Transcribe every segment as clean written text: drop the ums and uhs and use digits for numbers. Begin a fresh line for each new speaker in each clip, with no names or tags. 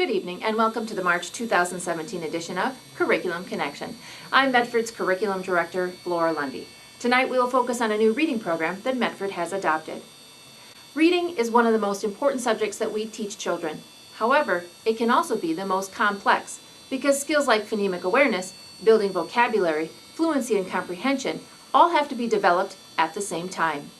Good evening and welcome to the March 2017 edition of Curriculum Connection. I'm Medford's Curriculum Director, Laura Lundy. Tonight we will focus on a new reading program that Medford has adopted. Reading is one of the most important subjects that we teach children. However, it can also be the most complex because skills like phonemic awareness, building vocabulary, fluency and comprehension all have to be developed at the same time.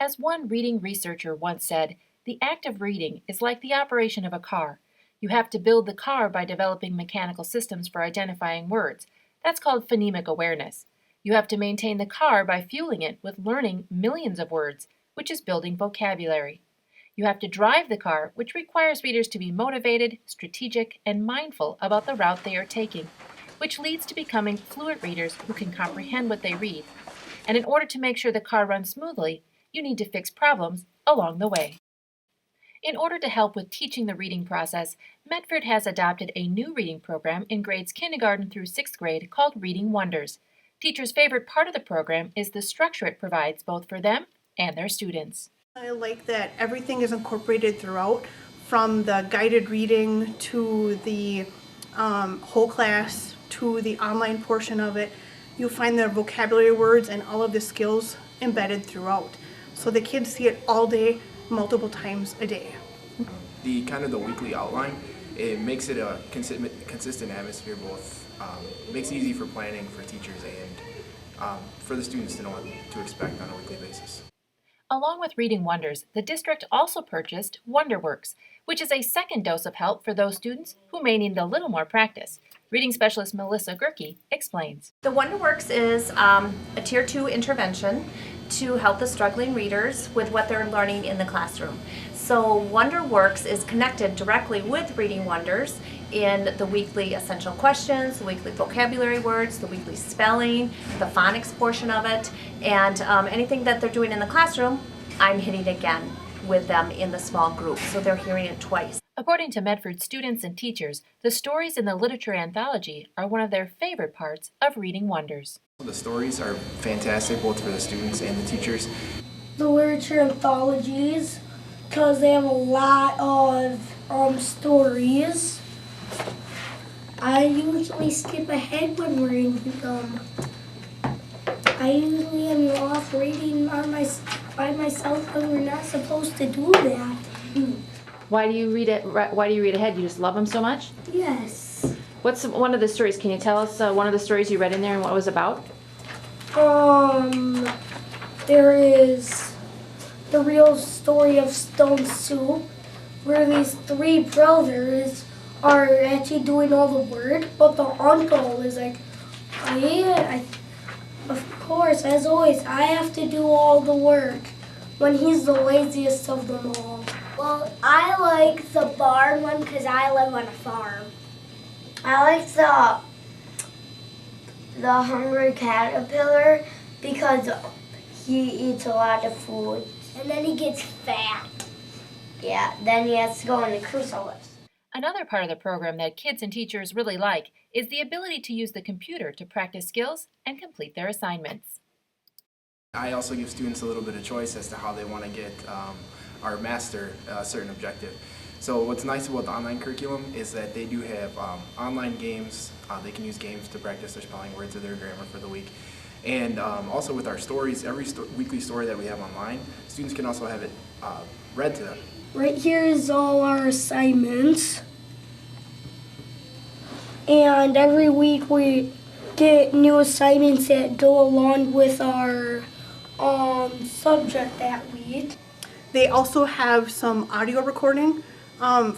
As one reading researcher once said, the act of reading is like the operation of a car. You have to build the car by developing mechanical systems for identifying words. That's called phonemic awareness. You have to maintain the car by fueling it with learning millions of words, which is building vocabulary. You have to drive the car, which requires readers to be motivated, strategic, and mindful about the route they are taking, which leads to becoming fluent readers who can comprehend what they read. And in order to make sure the car runs smoothly, you need to fix problems along the way. In order to help with teaching the reading process, Medford has adopted a new reading program in grades kindergarten through 6th grade called Reading Wonders. Teachers' favorite part of the program is the structure it provides both for them and their students.
I like that everything is incorporated throughout, from the guided reading to the whole class to the online portion of it. You'll find the vocabulary words and all of the skills embedded throughout. So the kids see it all day, multiple times a day.
The weekly outline, it makes it a consistent atmosphere, both makes it easy for planning for teachers and for the students to know what to expect on a weekly basis.
Along with Reading Wonders, the district also purchased WonderWorks, which is a second dose of help for those students who may need a little more practice. Reading specialist Melissa Gerke explains.
The WonderWorks is a Tier 2 intervention to help the struggling readers with what they're learning in the classroom. So WonderWorks is connected directly with Reading Wonders in the weekly essential questions, the weekly vocabulary words, the weekly spelling, the phonics portion of it, and anything that they're doing in the classroom, I'm hitting again with them in the small group, so they're hearing it twice.
According to Medford students and teachers, the stories in the literature anthology are one of their favorite parts of Reading Wonders.
The stories are fantastic both for the students and the teachers.
The literature anthologies, because they have a lot of stories. I usually skip ahead when we're reading them. I usually am off reading by myself when we're not supposed to do that.
Why do you read it? Why do you read ahead? You just love them so much?
Yes.
What's one of the stories? Can you tell us one of the stories you read in there and what it was about?
There is the real story of Stone Soup, where these three brothers are actually doing all the work, but the uncle is like, of course, as always, I have to do all the work, when he's the laziest of them all.
Well, I like the barn one because I live on a farm. I like the hungry caterpillar because he eats a lot of food. And then he gets fat. Yeah, then he has to go on the chrysalis.
Another part of the program that kids and teachers really like is the ability to use the computer to practice skills and complete their assignments.
I also give students a little bit of choice as to how they want to get or master a certain objective. So what's nice about the online curriculum is that they do have online games. They can use games to practice their spelling, words, or their grammar for the week. And also with our stories, every weekly story that we have online, students can also have it read to them.
Right here is all our assignments. And every week we get new assignments that go along with our subject that week.
They also have some audio recording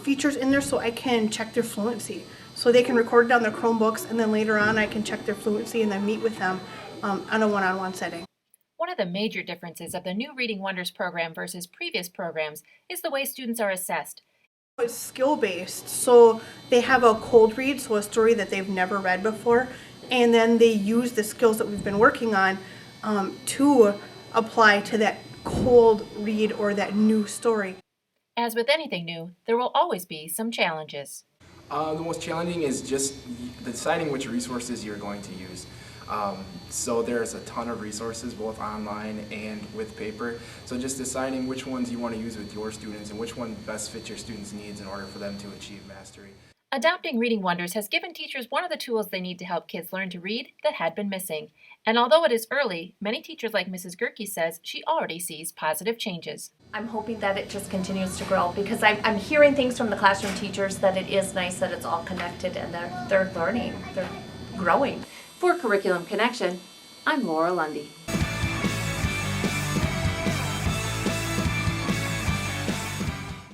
features in there so I can check their fluency. So they can record it on their Chromebooks, and then later on I can check their fluency and then meet with them on a one-on-one setting.
One of the major differences of the new Reading Wonders program versus previous programs is the way students are assessed.
It's skill-based, so they have a cold read, so a story that they've never read before, and then they use the skills that we've been working on to apply to that cold read or that new story.
As with anything new, there will always be some challenges.
The most challenging is just deciding which resources you're going to use. So there's a ton of resources, both online and with paper. So just deciding which ones you want to use with your students and which one best fits your students' needs in order for them to achieve mastery.
Adopting Reading Wonders has given teachers one of the tools they need to help kids learn to read that had been missing. And although it is early, many teachers like Mrs. Gerke says she already sees positive changes.
I'm hoping that it just continues to grow because I'm hearing things from the classroom teachers that it is nice that it's all connected and they're learning, they're growing.
For Curriculum Connection, I'm Laura Lundy.